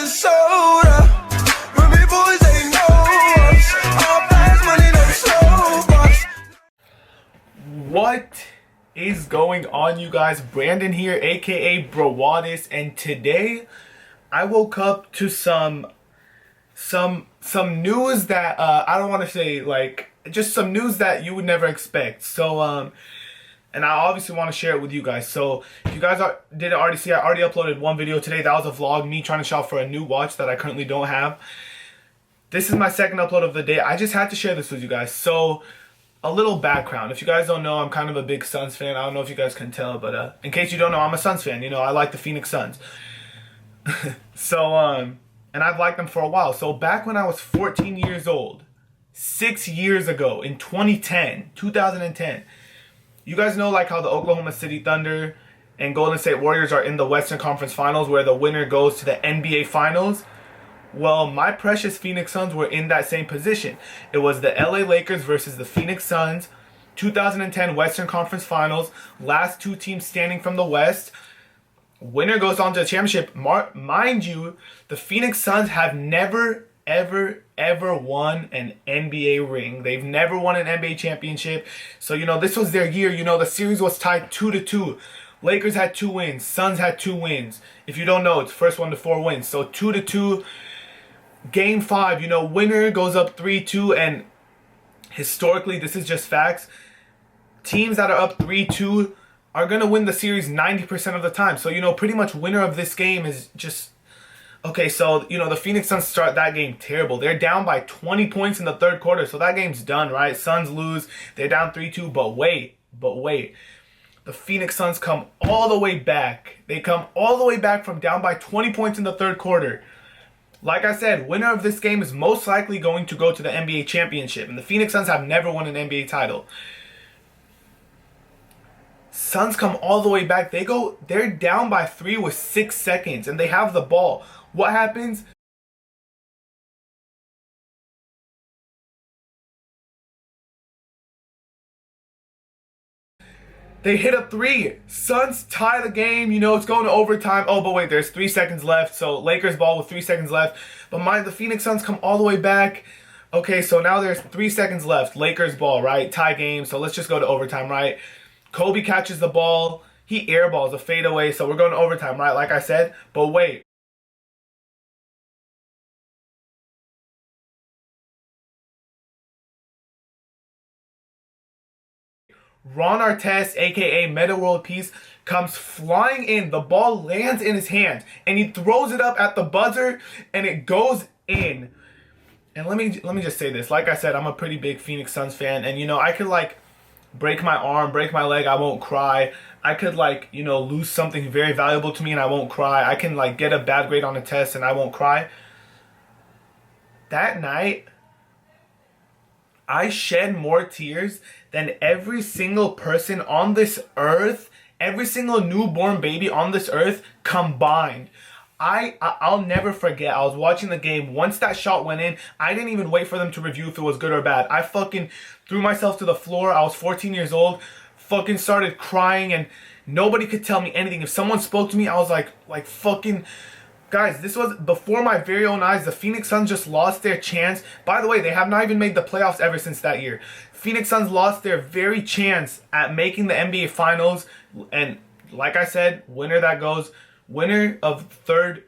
soda. When we boys ain't know us. All fast money, no slow bucks. What is going on, you guys? Brandon here, aka Brawadis, and today I woke up to some news that I don't want to say, like, just some news that you would never expect. So and I obviously want to share it with you guys. So if you guys didn't already see, I already uploaded one video today. That was a vlog, me trying to shop for a new watch that I currently don't have. This is my second upload of the day. I just had to share this with you guys. So a little background. If you guys don't know, I'm kind of a big Suns fan. I don't know if you guys can tell, but in case you don't know, I'm a Suns fan. You know, I like the Phoenix Suns. So, and I've liked them for a while. So back when I was 14 years old, 6 years ago, in 2010, you guys know like how the Oklahoma City Thunder and Golden State Warriors are in the Western Conference Finals, where the winner goes to the NBA Finals? Well, my precious Phoenix Suns were in that same position. It was the LA Lakers versus the Phoenix Suns, 2010 Western Conference Finals, last two teams standing from the West. Winner goes on to the championship. Mind you, the Phoenix Suns have never, ever won an NBA ring. They've never won an NBA championship. So, you know, this was their year. You know, the series was tied 2-2. Lakers had 2 wins. Suns had 2 wins. If you don't know, it's first 1 to 4 wins. So 2-2. Game 5, you know, winner goes up 3-2. And historically, this is just facts. Teams that are up 3-2 are going to win the series 90% of the time. So, you know, pretty much winner of this game is just... Okay, so, you know, the Phoenix Suns start that game terrible. They're down by 20 points in the third quarter, so that game's done, right? Suns lose. They're down 3-2, but wait. The Phoenix Suns come all the way back. They come all the way back from down by 20 points in the third quarter. Like I said, winner of this game is most likely going to go to the NBA championship, and the Phoenix Suns have never won an NBA title. Suns come all the way back. They're down by 3 with 6 seconds, and they have the ball. What happens? They hit a 3. Suns tie the game. You know, it's going to overtime. Oh, but wait, there's 3 seconds left. So Lakers ball with 3 seconds left. But mind, the Phoenix Suns come all the way back. Okay, so now there's 3 seconds left. Lakers ball, right? Tie game. So let's just go to overtime, right? Kobe catches the ball. He airballs a fadeaway. So we're going to overtime, right? Like I said. But wait. Ron Artest, aka Meta World Peace, comes flying in. The ball lands in his hand, and he throws it up at the buzzer, and it goes in. And let me just say this. Like I said, I'm a pretty big Phoenix Suns fan, and you know, I could like break my arm, break my leg, I won't cry. I could like, you know, lose something very valuable to me and I won't cry. I can like get a bad grade on a test and I won't cry. That night, I shed more tears than every single person on this earth, every single newborn baby on this earth combined. I'll never forget. I was watching the game. Once that shot went in, I didn't even wait for them to review if it was good or bad. I fucking threw myself to the floor. I was 14 years old. Fucking started crying, and nobody could tell me anything. If someone spoke to me, I was like fucking... Guys, this was before my very own eyes. The Phoenix Suns just lost their chance. By the way, they have not even made the playoffs ever since that year. Phoenix Suns lost their very chance at making the NBA Finals. And like I said, winner of third,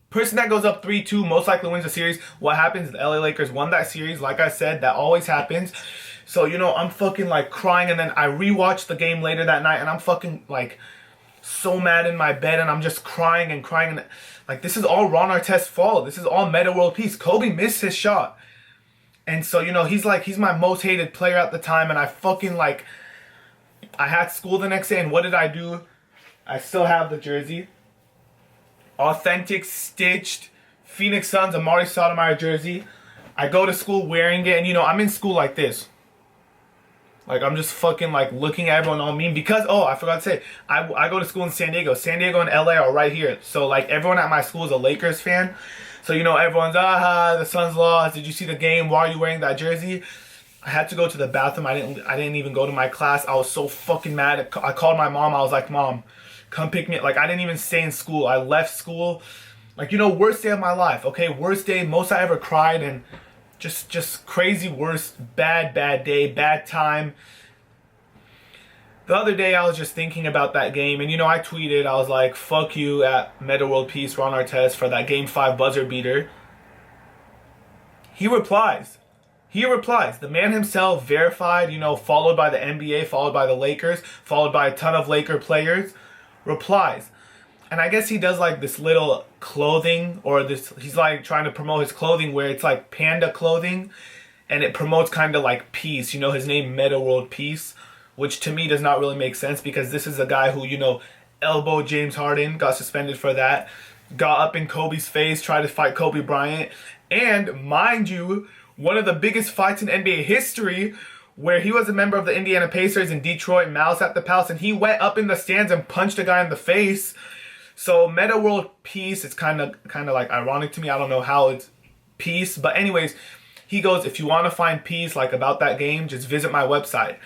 person that goes up 3-2 most likely wins the series. What happens? The LA Lakers won that series. Like I said, that always happens. So, you know, I'm fucking like crying. And then I rewatched the game later that night. And I'm fucking like so mad in my bed. And I'm just crying and crying. And like, this is all Ron Artest's fault. This is all Meta World Peace. Kobe missed his shot. And so, you know, he's my most hated player at the time. And I fucking like, I had school the next day. And what did I do? I still have the jersey. Authentic, stitched, Phoenix Suns, Amari Stoudemire jersey. I go to school wearing it. And, you know, I'm in school like this. Like, I'm just fucking, like, looking at everyone all mean. Because, oh, I forgot to say, I go to school in San Diego. San Diego and LA are right here. So, like, everyone at my school is a Lakers fan. So, you know, everyone's, the Suns lost. Did you see the game? Why are you wearing that jersey? I had to go to the bathroom. I didn't even go to my class. I was so fucking mad. I called my mom. I was like, Mom, come pick me up. Like, I didn't even stay in school. I left school. Like, you know, worst day of my life. Okay, worst day, most I ever cried, and just crazy worst, bad day, bad time. The other day I was just thinking about that game, and you know, I tweeted, I was like, fuck you at Meta World Peace, Ron Artest, for that Game 5 buzzer beater. He replies. The man himself, verified, you know, followed by the NBA, followed by the Lakers, followed by a ton of Laker players, replies. And I guess he does like this little clothing, or this, he's like trying to promote his clothing where it's like panda clothing, and it promotes kind of like peace, you know, his name Meta World Peace, which to me does not really make sense because this is a guy who, you know, elbowed James Harden, got suspended for that, got up in Kobe's face, tried to fight Kobe Bryant, and mind you, one of the biggest fights in NBA history, where he was a member of the Indiana Pacers in Detroit, Malice at the Palace, and he went up in the stands and punched a guy in the face. So Meta World Peace, it's kind of like ironic to me. I don't know how it's peace, but anyways, he goes, if you want to find peace like about that game, just visit my website.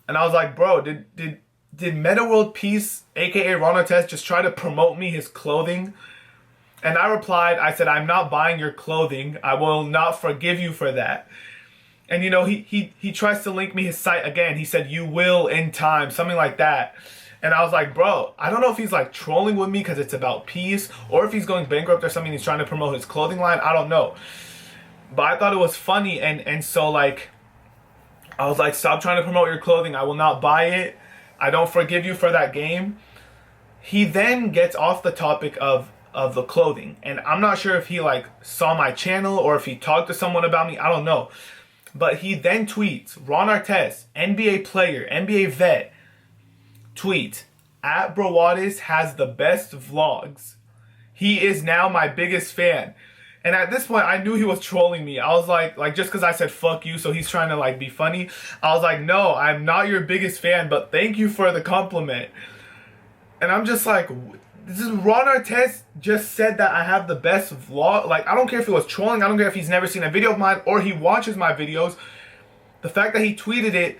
And I was like, bro, did Meta World Peace, aka Ron Artest, just try to promote me his clothing? And I replied, I said, I'm not buying your clothing. I will not forgive you for that. And you know, he tries to link me his site again. He said, you will in time, something like that. And I was like, bro, I don't know if he's like trolling with me because it's about peace, or if he's going bankrupt or something, he's trying to promote his clothing line. I don't know. But I thought it was funny, and so like, I was like, stop trying to promote your clothing. I will not buy it. I don't forgive you for that game. He then gets off the topic of the clothing. And I'm not sure if he like saw my channel or if he talked to someone about me. I don't know. But he then tweets, Ron Artest, NBA player, NBA vet, tweet, at Brawadis has the best vlogs. He is now my biggest fan. And at this point, I knew he was trolling me. I was like just because I said fuck you, so he's trying to like be funny. I was like, no, I'm not your biggest fan, but thank you for the compliment. And I'm just like, this is Ron Artest just said that I have the best vlog. Like, I don't care if he was trolling. I don't care if he's never seen a video of mine or he watches my videos. The fact that he tweeted it,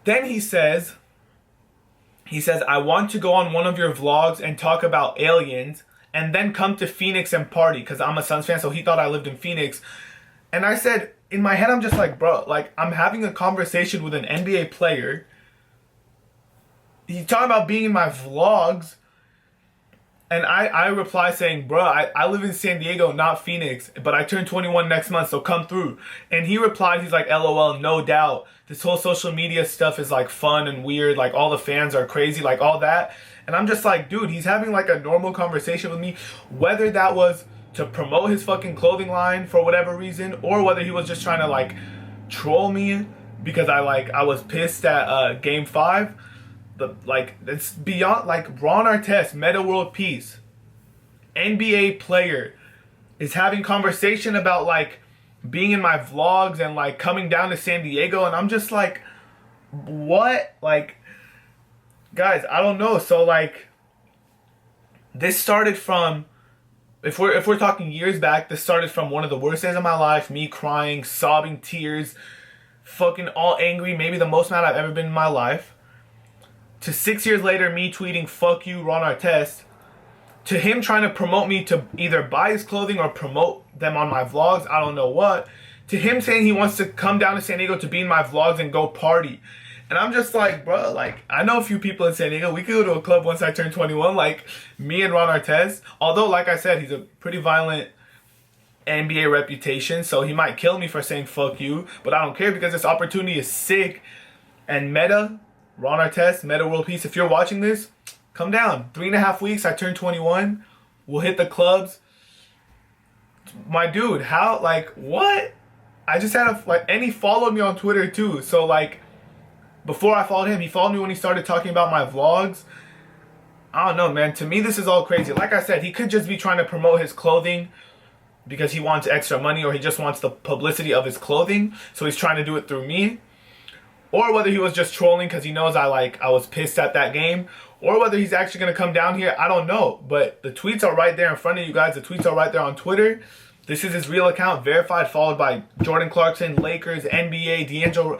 then he says, I want to go on one of your vlogs and talk about aliens, and then come to Phoenix and party, because I'm a Suns fan, so he thought I lived in Phoenix. And I said, in my head, I'm just like, bro, like, I'm having a conversation with an NBA player. He's talking about being in my vlogs. And I reply saying, bro, I live in San Diego, not Phoenix, but I turn 21 next month, so come through. And he replied, he's like, LOL, no doubt. This whole social media stuff is like fun and weird, like all the fans are crazy, like all that. And I'm just like, dude, he's having like a normal conversation with me, whether that was to promote his fucking clothing line for whatever reason, or whether he was just trying to like troll me because I was pissed at Game 5. It's beyond, like, Ron Artest, Meta World Peace, NBA player, is having conversation about like being in my vlogs and like coming down to San Diego, and I'm just like, what? Like, guys, I don't know. So like, this started from, if we're talking years back, this started from one of the worst days of my life, me crying, sobbing, tears, fucking all angry, maybe the most mad I've ever been in my life, to 6 years later, me tweeting, fuck you, Ron Artest, to him trying to promote me to either buy his clothing or promote them on my vlogs, I don't know what, to him saying he wants to come down to San Diego to be in my vlogs and go party. And I'm just like, bro, like, I know a few people in San Diego. We could go to a club once I turn 21, like me and Ron Artest. Although, like I said, he's a pretty violent NBA reputation, so he might kill me for saying fuck you, but I don't care because this opportunity is sick. And Ron Artest, Meta World Peace, if you're watching this, come down. 3.5 weeks, I turn 21. We'll hit the clubs. My dude, how, like, what? I just had and he followed me on Twitter too. So, like, before I followed him, he followed me when he started talking about my vlogs. I don't know, man. To me, this is all crazy. Like I said, he could just be trying to promote his clothing because he wants extra money, or he just wants the publicity of his clothing. So he's trying to do it through me. Or whether he was just trolling because he knows I was pissed at that game. Or whether he's actually going to come down here. I don't know. But the tweets are right there in front of you guys. The tweets are right there on Twitter. This is his real account, verified, followed by Jordan Clarkson, Lakers, NBA, D'Angelo.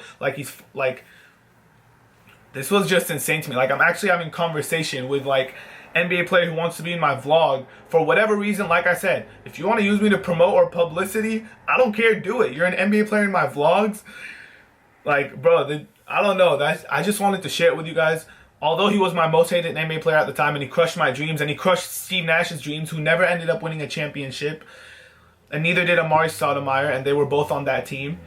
This was just insane to me. Like, I'm actually having conversation with, like, NBA player who wants to be in my vlog for whatever reason, like I said, if you want to use me to promote or publicity, I don't care, do it. You're an NBA player in my vlogs. Like, bro, I don't know. I just wanted to share it with you guys. Although he was my most hated NBA player at the time and he crushed my dreams and he crushed Steve Nash's dreams, who never ended up winning a championship, and neither did Amari Stoudemire, and they were both on that team.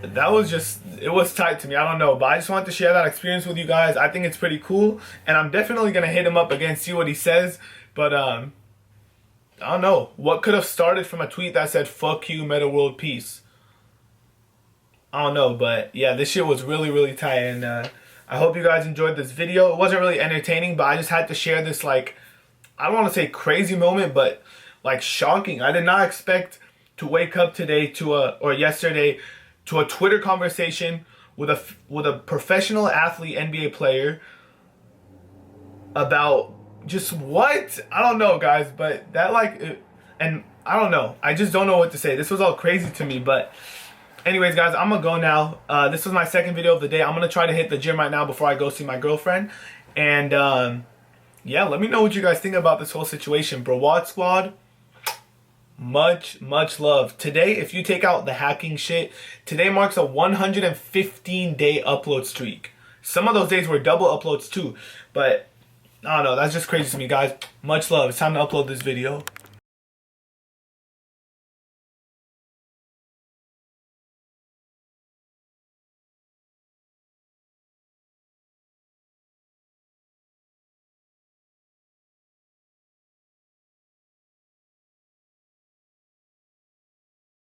That was just, it was tight to me. I don't know, but I just wanted to share that experience with you guys. I think it's pretty cool, and I'm definitely going to hit him up again, see what he says. But, I don't know. What could have started from a tweet that said, "Fuck you, Meta World Peace"? I don't know, but yeah, this shit was really, really tight, and I hope you guys enjoyed this video. It wasn't really entertaining, but I just had to share this, like, I don't want to say crazy moment, but, like, shocking. I did not expect to wake up today to or yesterday to a Twitter conversation with a professional athlete NBA player about just what? I don't know, guys, but that, like, and I don't know. I just don't know what to say. This was all crazy to me, but anyways, guys, I'm gonna go now. This was my second video of the day. I'm gonna try to hit the gym right now before I go see my girlfriend. And yeah, let me know what you guys think about this whole situation. Brawadis squad, much love. Today, if you take out the hacking shit, today marks a 115-day upload streak. Some of those days were double uploads too, but I don't know. That's just crazy to me, guys. Much love. It's time to upload this video.